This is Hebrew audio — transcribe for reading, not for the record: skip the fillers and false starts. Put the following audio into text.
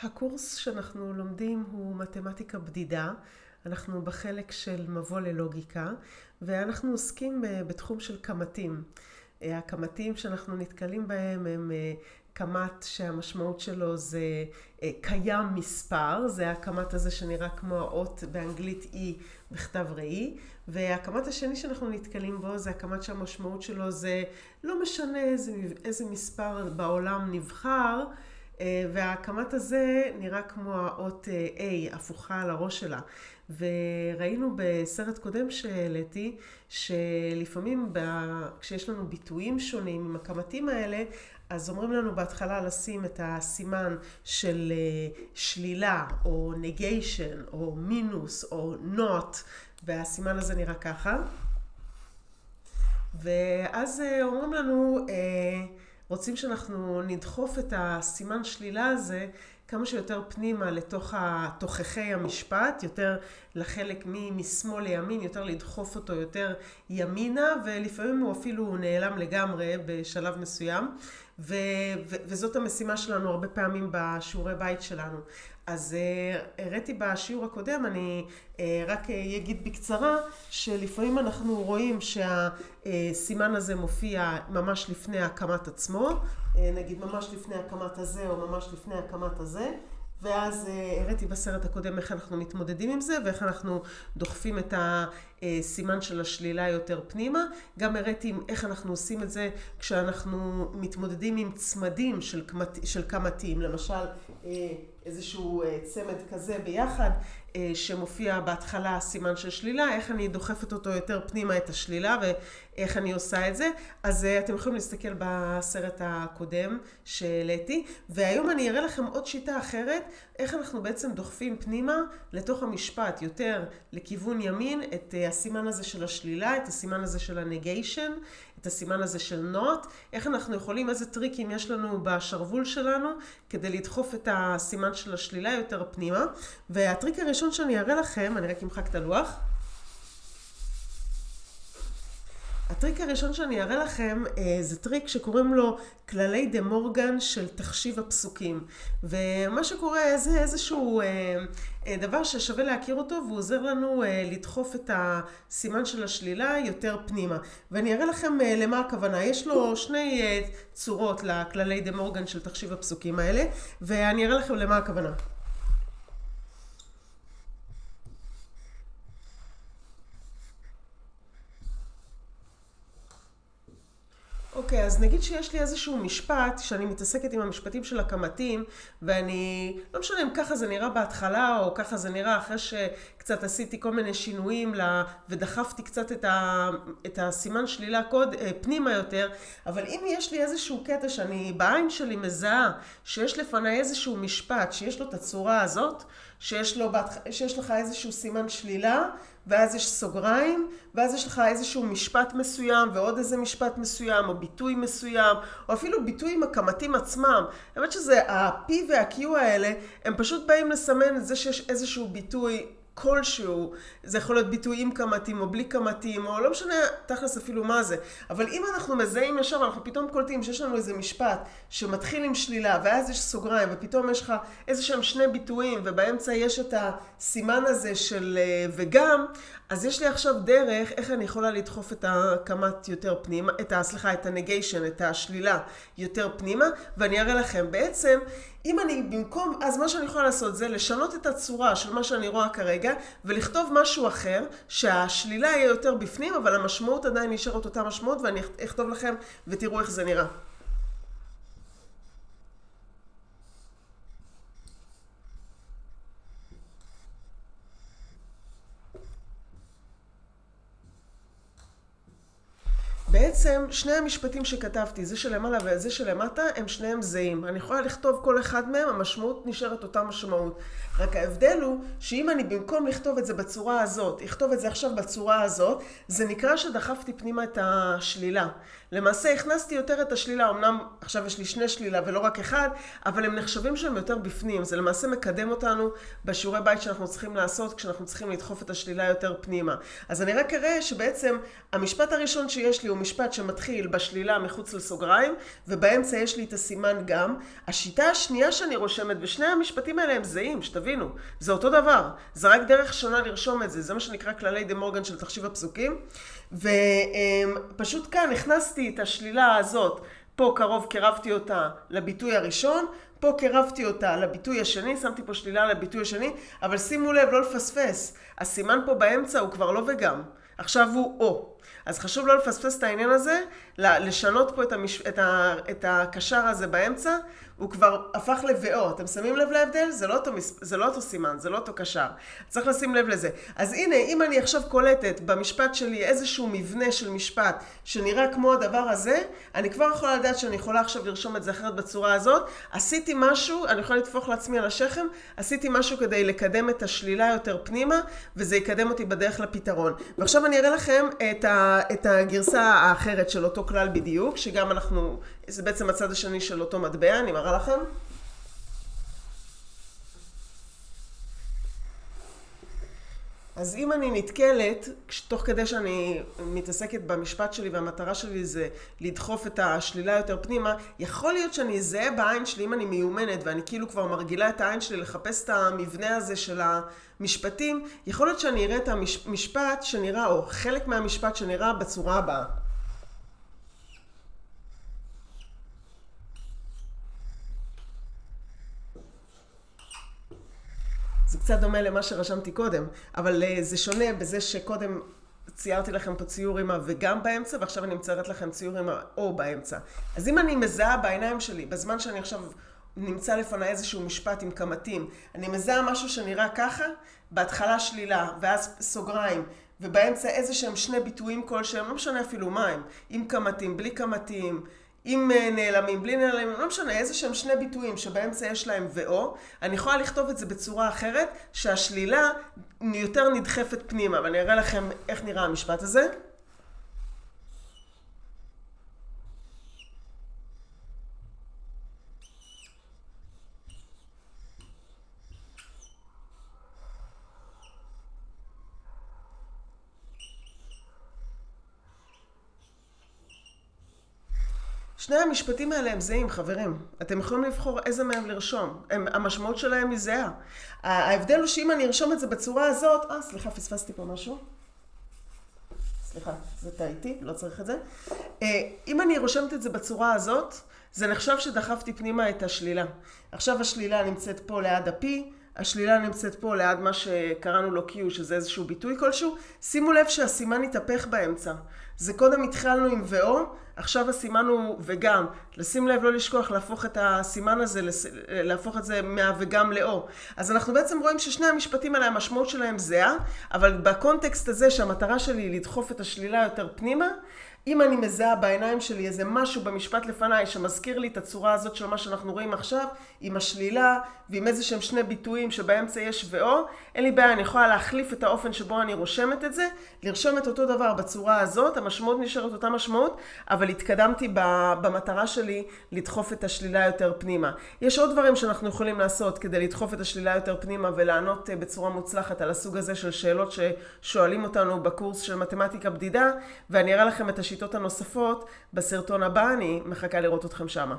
הקורס שאנחנו לומדים הוא מתמטיקה בדידה. אנחנו בחלק של מבוא ללוגיקה, ואנחנו עוסקים בתחום של כמתים. הכמתים שאנחנו נתקלים בהם הם כמת שהמשמעות שלו זה קיים מספר, זה הכמת הזה שנראה כמו האות באנגלית E בכתב ראי, והכמת השני שאנחנו נתקלים בו זה הכמת שהמשמעות שלו זה לא משנה איזה מספר בעולם נבחר, והכמת הזה נראה כמו האות A, הפוכה על הראש שלה. וראינו בסרט קודם שהעליתי, שלפעמים כשיש לנו ביטויים שונים עם הכמתים האלה, אז אומרים לנו בהתחלה לשים את הסימן של שלילה, או negation, או מינוס, או not, והסימן הזה נראה ככה. ואז אומרים לנו, רוצים שאנחנו נדחוף את הסימן שלילה הזה כמה שיותר פנימה לתוך תוככי המשפט, יותר לחלק משמאל לימין, יותר לדחוף אותו יותר ימינה, ולפעמים הוא אפילו נעלם לגמרי בשלב מסוים, וזאת המשימה שלנו הרבה פעמים בשיעורי בית שלנו. אז הראיתי בשיעור הקודם, אני רק אגיד בקצרה, שלפעמים אנחנו רואים שהסימן הזה מופיע ממש לפני הקמת עצמו, נגיד ממש לפני הקמת הזה או ממש לפני הקמת הזה, ואז הראיתי בסרט הקודם איך אנחנו מתמודדים עם זה ואיך אנחנו דוחפים את הסימן של השלילה יותר פנימה. גם הראיתי איך אנחנו עושים את זה כשאנחנו מתמודדים עם צמדים של כמתים, למשל איזשהו צמד כזה ביחד שמופיע בהתחלה סימן של שלילה, איך אני דוחפת אותו יותר פנימה את השלילה ואיך אני עושה את זה. אז אתם יכולים להסתכל בסרט הקודם שהעליתי, והיום אני אראה לכם עוד שיטה אחרת, איך אנחנו בעצם דוחפים פנימה לתוך המשפט יותר לכיוון ימין את הסימן הזה של השלילה, את הסימן הזה של הנגיישן, את הסימן הזה של not, איך אנחנו יכולים, איזה טריקים יש לנו בשרוול שלנו כדי לדחוף את הסימן של השלילה יותר פנימה. והטריק הראשון שאני אראה לכם, אני רק אמחק את הלוח. הטריק הראשון שאני אראה לכם זה טריק שקוראים לו כללי דה מורגן של תחשיב הפסוקים. ומה שקורה זה איזשהו דבר ששווה להכיר אותו, והוא עוזר לנו לדחוף את הסימן של השלילה יותר פנימה. ואני אראה לכם למה הכוונה. יש לו שני צורות לכללי דה מורגן של תחשיב הפסוקים האלה, ואני אראה לכם למה הכוונה. אוקיי, אז נגיד שיש לי איזשהו משפט שאני מתעסקת עם המשפטים של הכמתים, ואני, לא משנה אם ככה זה נראה בהתחלה או ככה זה נראה אחרי שקצת עשיתי כל מיני שינויים ודחפתי קצת את הסימן שלילה פנימה יותר, אבל אם יש לי איזשהו קטע שאני בעין שלי מזהה שיש לפני איזשהו משפט שיש לו את הצורה הזאת, שיש לך איזשהו סימן שלילה, ואז יש סוגריים, ואז יש לך איזשהו משפט מסוים, ועוד איזה משפט מסוים, או ביטוי מסוים, או אפילו ביטוי עם הכמתים עצמם. האמת שזה, ה-P וה-Q האלה, הם פשוט באים לסמן את זה שיש איזשהו ביטוי כלשהו, זה יכול להיות ביטוי עם כמתים או בלי כמתים, או לא משנה תכלס אפילו מה זה. אבל אם אנחנו מזהים ישר, אנחנו פתאום קולטים שיש לנו איזה משפט שמתחיל עם שלילה, ואז יש סוגריים, ופתאום יש לך איזה שהם שני ביטויים, ובאמצע יש את הסימן הזה של וגם, אז יש לי עכשיו דרך איך אני יכולה לדחוף את הכמת יותר פנימה, את הנגיישן, את השלילה יותר פנימה, ואני אראה לכם בעצם, אם אני במקום, אז מה שאני יכולה לעשות זה לשנות את הצורה של מה שאני רואה כרגע, ולכתוב משהו אחר, שהשלילה יהיה יותר בפנים, אבל המשמעות עדיין נשארת אותה משמעות, ואני אכתוב לכם ותראו איך זה נראה. בעצם שני המשפטים שכתבתי, זה שלמעלה וזה שלמטה, הם שניהם זהים. אני יכולה לכתוב כל אחד מהם, המשמעות נשארת אותה משמעות. רק ההבדל הוא שאם אני במקום לכתוב את זה בצורה הזאת, אכתוב את זה עכשיו בצורה הזאת, זה נקרא שדחפתי פנימה את השלילה. למעשה הכנסתי יותר את השלילה, אמנם עכשיו יש לי שני שלילה ולא רק אחד, אבל הם נחשבים שהם יותר בפנים. זה למעשה מקדם אותנו בשיעורי בית שאנחנו צריכים לעשות, כשאנחנו צריכים לדחוף את השלילה יותר פנימה. אז אני רק אראה שבעצם המשפט הראשון שיש לי הוא משפט משפט שמתחיל בשלילה מחוץ לסוגריים, ובאמצע יש לי את הסימן גם. השיטה השנייה שאני רושמת, ושני המשפטים האלה הם זהים, שתבינו, זה אותו דבר, זה רק דרך שונה לרשום את זה, זה מה שנקרא כללי דה מורגן של תחשיב הפסוקים, ופשוט כאן הכנסתי את השלילה הזאת, פה קרוב קרבתי אותה לביטוי הראשון, פה קרבתי אותה לביטוי השני, שמתי פה שלילה לביטוי השני, אבל שימו לב לא לפספס, הסימן פה באמצע הוא כבר לא וגם, עכשיו הוא או. אז חשוב לא לפספס את העניין הזה, לשנות פה את הקשר הזה באמצע, הוא כבר הפך לבאו. אתם שמים לב להבדל? זה לא אותו סימן, זה לא אותו קשר. צריך לשים לב לזה. אז הנה, אם אני עכשיו קולטת במשפט שלי איזשהו מבנה של משפט שנראה כמו הדבר הזה, אני כבר יכולה לדעת שאני יכולה עכשיו לרשום את זה אחרת בצורה הזאת. עשיתי משהו, אני יכולה לתפוך לעצמי על השכם, עשיתי משהו כדי לקדם את השלילה יותר פנימה, וזה יקדם אותי בדרך לפתרון. ועכשיו אני אראה לכם את הגרסה האחרת של אותו כלל בדיוק, שגם זה בעצם הצד השני של אותו מטבע, אני מראה לכם. אז אם אני נתקלת, תוך כדי שאני מתעסקת במשפט שלי והמטרה שלי זה לדחוף את השלילה יותר פנימה, יכול להיות שאני אזהה בעין שלי אם אני מיומנת ואני כאילו כבר מרגילה את העין שלי לחפש את המבנה הזה של המשפטים, יכול להיות שאני אראה את המשפט שנראה, או חלק מהמשפט שנראה בצורה הבאה. זה קצת דומה למה שרשמתי קודם, אבל זה שונה בזה שקודם ציירתי לכם פה ציור עם וגם באמצע, ועכשיו אני מציירת לכם ציור עם או באמצע. אז אם אני מזהה בעיניים שלי, בזמן שאני עכשיו נמצא לפני איזשהו משפט עם כמתים, אני מזהה משהו שנראה ככה, בהתחלה שלילה, ואז סוגריים, ובאמצע איזה שהם שני ביטויים כלשהם, לא משנה אפילו מה הם, עם כמתים, בלי כמתים, עם נעלמים, בלי נעלמים, לא משנה, איזה שהם שני ביטויים שבאמצע יש להם ואו, אני יכולה לכתוב את זה בצורה אחרת, שהשלילה יותר נדחפת פנימה, ואני אראה לכם איך נראה המשפט הזה. שני המשפטים האלה הם זהים, חברים. אתם יכולים לבחור איזה מהם לרשום. המשמעות שלהם היא זהה. ההבדל הוא שאם אני ארשום את זה בצורה הזאת... סליחה, פספסתי פה משהו. סליחה, זה טעיתי, לא צריך את זה. אם אני רושמת את זה בצורה הזאת, זה נחשב שדחפתי פנימה את השלילה. עכשיו השלילה נמצאת פה ליד הפי, השלילה נמצאת פה ליד מה שקראנו לו Q, שזה איזשהו ביטוי כלשהו. שימו לב שהסימן יתהפך באמצע. זה קודם התחלנו עם ואו, עכשיו הסימן הוא וגם. לשים לב, לא לשכוח להפוך את הסימן הזה, להפוך את זה מה וגם לאו. אז אנחנו בעצם רואים ששני המשפטים האלה, המשמעות שלהם זהה, אבל בקונטקסט הזה שהמטרה שלי היא לדחוף את השלילה יותר פנימה, אם אני מזהה בעיניים שלי איזה משהו במשפט לפניי שמזכיר לי את הצורה הזאת של מה שאנחנו רואים עכשיו, עם השלילה ועם איזה שהם שני ביטויים שבאמצע יש ואו, אין לי בעיה, אני יכולה להחליף את האופן שבו אני רושמת את זה, לרשום את אותו דבר בצורה הזאת, המשמעות נשארת אותה משמעות, אבל התקדמתי במטרה שלי לדחוף את השלילה יותר פנימה. יש עוד דברים שאנחנו יכולים לעשות כדי לדחוף את השלילה יותר פנימה ולענות בצורה מוצלחת על הסוג הזה של שאלות ששואלים אותנו בקורס של מתמטיקה בדידה, ואני אראה לכם את השיטות הנוספות בסרטון הבא, אני מחכה לראות אתכם שמה.